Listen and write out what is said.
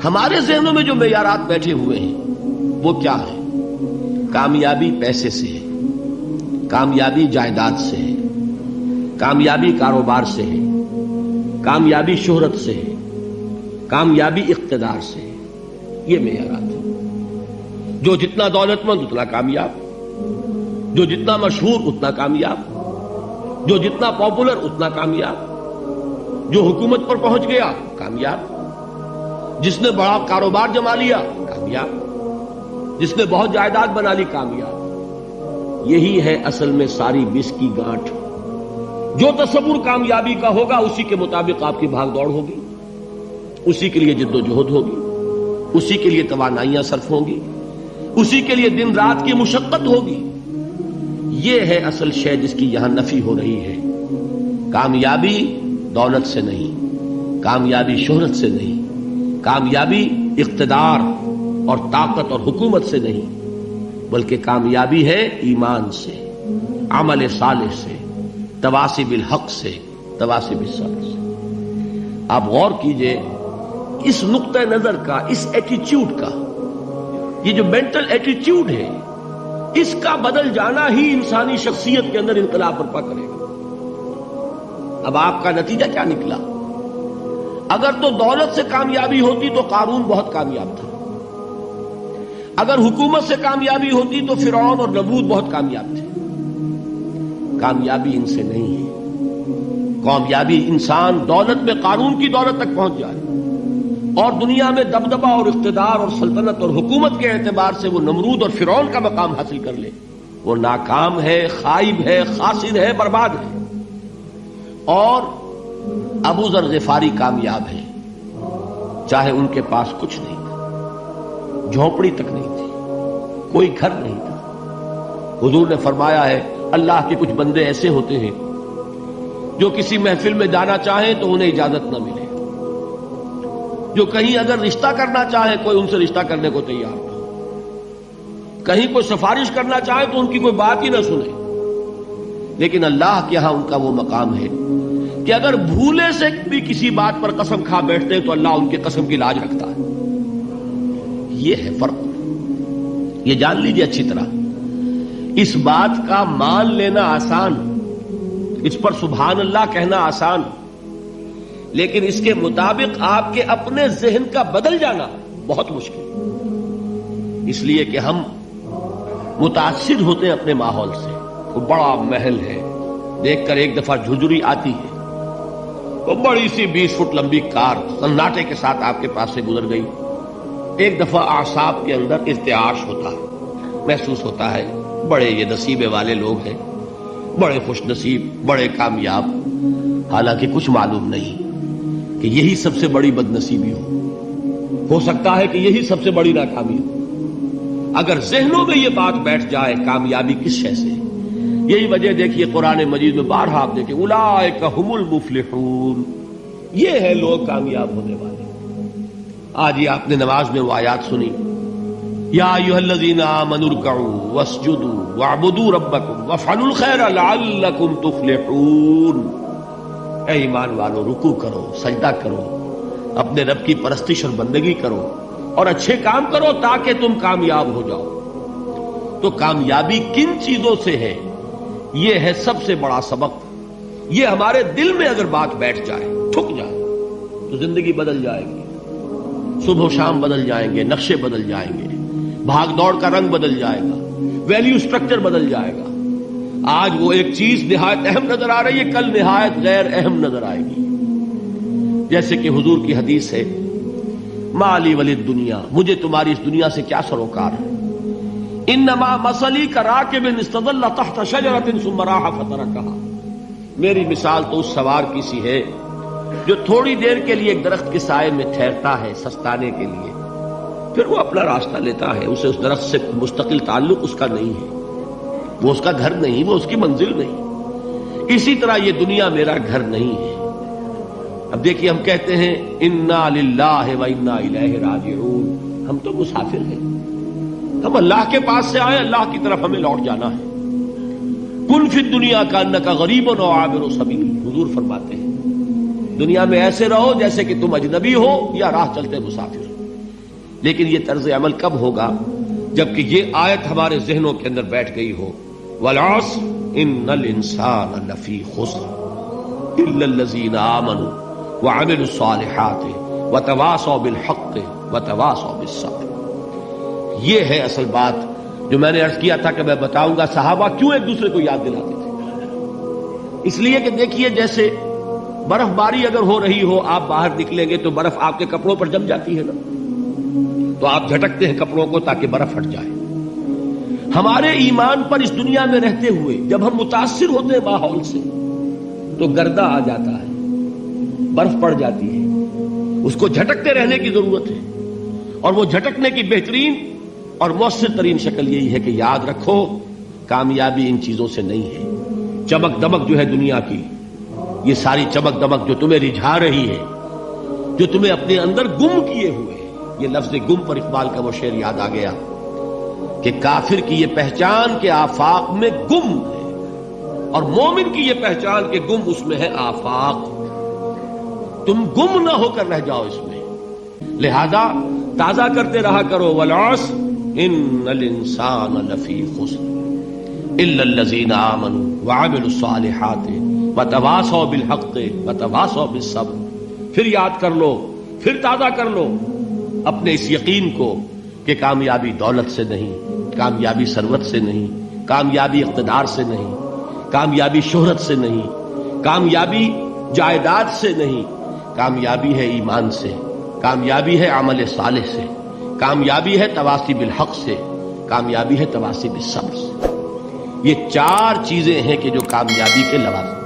ہمارے ذہنوں میں جو معیارات بیٹھے ہوئے ہیں وہ کیا ہے؟ کامیابی پیسے سے ہے، کامیابی جائیداد سے ہے، کامیابی کاروبار سے ہے، کامیابی شہرت سے ہے، کامیابی اقتدار سے ہے. یہ معیارات ہیں. جو جتنا دولت مند اتنا کامیاب، جو جتنا مشہور اتنا کامیاب، جو جتنا پاپولر اتنا کامیاب، جو حکومت پر پہنچ گیا کامیاب، جس نے بڑا کاروبار جما لیا کامیاب، جس نے بہت جائیداد بنا لی کامیاب. یہی ہے اصل میں ساری بس کی گانٹھ. جو تصور کامیابی کا ہوگا اسی کے مطابق آپ کی بھاگ دوڑ ہوگی، اسی کے لیے جد و جہد ہوگی، اسی کے لیے توانائیاں صرف ہوں گی، اسی کے لیے دن رات کی مشقت ہوگی. یہ ہے اصل شے جس کی یہاں نفی ہو رہی ہے. کامیابی دولت سے نہیں، کامیابی شہرت سے نہیں، کامیابی اقتدار اور طاقت اور حکومت سے نہیں، بلکہ کامیابی ہے ایمان سے، عمل صالح سے، تواصی بالحق سے، تواصی بالصبر سے. آپ غور کیجئے اس نقطہ نظر کا، اس ایٹیچیوڈ کا، یہ جو مینٹل ایٹیچیوڈ ہے اس کا بدل جانا ہی انسانی شخصیت کے اندر انقلاب برپا کرے گا. اب آپ کا نتیجہ کیا نکلا؟ اگر تو دولت سے کامیابی ہوتی تو قارون بہت کامیاب تھا، اگر حکومت سے کامیابی ہوتی تو فرعون اور نمرود بہت کامیاب تھے. کامیابی ان سے نہیں ہے. کامیابی انسان دولت میں قارون کی دولت تک پہنچ جائے اور دنیا میں دبدبہ اور اقتدار اور سلطنت اور حکومت کے اعتبار سے وہ نمرود اور فرعون کا مقام حاصل کر لے، وہ ناکام ہے، خائب ہے، خاسر ہے، برباد ہے. اور ابو ذر غفاری کامیاب ہے، چاہے ان کے پاس کچھ نہیں تھا، جھونپڑی تک نہیں تھی، کوئی گھر نہیں تھا. حضور نے فرمایا ہے اللہ کے کچھ بندے ایسے ہوتے ہیں جو کسی محفل میں جانا چاہیں تو انہیں اجازت نہ ملے، جو کہیں اگر رشتہ کرنا چاہے کوئی ان سے رشتہ کرنے کو تیار نہ ہو، کہیں کوئی سفارش کرنا چاہے تو ان کی کوئی بات ہی نہ سنے. لیکن اللہ کے ہاں ان کا وہ مقام ہے کہ اگر بھولے سے بھی کسی بات پر قسم کھا بیٹھتے ہیں تو اللہ ان کے قسم کی لاج رکھتا ہے. یہ ہے فرق. یہ جان لیجیے اچھی طرح. اس بات کا مان لینا آسان، اس پر سبحان اللہ کہنا آسان، لیکن اس کے مطابق آپ کے اپنے ذہن کا بدل جانا بہت مشکل. اس لیے کہ ہم متاثر ہوتے ہیں اپنے ماحول سے. وہ بڑا محل ہے، دیکھ کر ایک دفعہ جھجری آتی ہے، وہ بڑی سی 20 فٹ لمبی کار سناٹے کے ساتھ آپ کے پاس سے گزر گئی. ایک دفعہ اعصاب کے اندر ارتعاش ہوتا ہے، محسوس ہوتا ہے بڑے یہ نصیبے والے لوگ ہیں، بڑے خوش نصیب، بڑے کامیاب. حالانکہ کچھ معلوم نہیں کہ یہی سب سے بڑی بد نصیبی ہو سکتا ہے کہ یہی سب سے بڑی ناکامی ہو. اگر ذہنوں میں یہ بات بیٹھ جائے کامیابی کس شے سے. یہی وجہ دیکھیے قرآن مجید میں بارہا آپ دیکھیں اولئک هم المفلحون، یہ ہے لوگ کامیاب ہونے والے. آج یہ آپ نے نماز میں وہ آیات سنی، یا ایھا الذین آمنوا ارکعوا واسجدوا واعبدوا ربکم وافعلوا الخیر لعلکم تفلحون. اے ایمان والو، رکوع کرو، سجدہ کرو، اپنے رب کی پرستش اور بندگی کرو اور اچھے کام کرو تاکہ تم کامیاب ہو جاؤ. تو کامیابی کن چیزوں سے ہے؟ یہ ہے سب سے بڑا سبق. یہ ہمارے دل میں اگر بات بیٹھ جائے، ٹھک جائے، تو زندگی بدل جائے گی. صبح و شام بدل جائیں گے، نقشے بدل جائیں گے، بھاگ دوڑ کا رنگ بدل جائے گا، ویلیو سٹرکچر بدل جائے گا. آج وہ ایک چیز نہایت اہم نظر آ رہی ہے، کل نہایت غیر اہم نظر آئے گی. جیسے کہ حضور کی حدیث ہے، مالی ولی دنیا، مجھے تمہاری اس دنیا سے کیا سروکار ہے. انما مثلی کراکب استظل تحت شجرۃ ثم راح فترکها، میری مثال تو اس سوار کی سی ہے جو تھوڑی دیر کے لیے ایک درخت کے سائے میں ٹھہرتا ہے سستانے کے لیے، پھر وہ اپنا راستہ لیتا ہے. اسے اس درخت سے مستقل تعلق اس کا نہیں ہے، وہ اس کا گھر نہیں، وہ اس کی منزل نہیں. اسی طرح یہ دنیا میرا گھر نہیں ہے. اب دیکھیے ہم کہتے ہیں انا للہ و انا الیہ راجعون، ہم تو مسافر ہیں، ہم اللہ کے پاس سے آئے، اللہ کی طرف ہمیں لوٹ جانا ہے. کن فی الدنیا کانک غریب و عابر سبیل، حضور فرماتے ہیں دنیا میں ایسے رہو جیسے کہ تم اجنبی ہو یا راہ چلتے مسافر. لیکن یہ طرز عمل کب ہوگا؟ جبکہ یہ آیت ہمارے ذہنوں کے اندر بیٹھ گئی ہو، والعصر ان الانسان لفی خسر الا الذین آمنوا وعملوا الصالحات وتواصوا بالحق وتواصوا بالصبر۔ یہ ہے اصل بات جو میں نے عرض کیا تھا کہ میں بتاؤں گا صحابہ کیوں ایک دوسرے کو یاد دلاتے تھے۔ اس لیے کہ دیکھیے جیسے برف باری اگر ہو رہی ہو، آپ باہر نکلیں گے تو برف آپ کے کپڑوں پر جم جاتی ہے نا، تو آپ جھٹکتے ہیں کپڑوں کو تاکہ برف ہٹ جائے۔ ہمارے ایمان پر اس دنیا میں رہتے ہوئے جب ہم متاثر ہوتے ہیں ماحول سے تو گردہ آ جاتا ہے، برف پڑ جاتی ہے، اس کو جھٹکتے رہنے کی ضرورت ہے۔ اور وہ جھٹکنے کی بہترین اور مؤثر ترین شکل یہی ہے کہ یاد رکھو کامیابی ان چیزوں سے نہیں ہے۔ چمک دمک جو ہے دنیا کی، یہ ساری چمک دمک جو تمہیں رجھا رہی ہے، جو تمہیں اپنے اندر گم کیے ہوئے، یہ لفظ گم پر اقبال کا وہ شعر یاد آ گیا کہ کافر کی یہ پہچان کے آفاق میں گم ہے، اور مومن کی یہ پہچان کے گم اس میں ہے آفاق۔ تم گم نہ ہو کر رہ جاؤ اس میں، لہذا تازہ کرتے رہا کرو، والعصر ان الانسان لفی خسر الا الذین آمنوا وعملوا الصالحات وتواصوا بالحق وتواصوا بالصبر۔ پھر یاد کر لو، پھر تازہ کر لو اپنے اس یقین کو کہ کامیابی دولت سے نہیں، کامیابی ثروت سے نہیں، کامیابی اقتدار سے نہیں، کامیابی شہرت سے نہیں، کامیابی جائیداد سے نہیں، کامیابی ہے ایمان سے، کامیابی ہے عمل صالح سے، کامیابی ہے تواصی بالحق سے، کامیابی ہے تواصی بالصبر سے۔ یہ چار چیزیں ہیں کہ جو کامیابی کے لوازم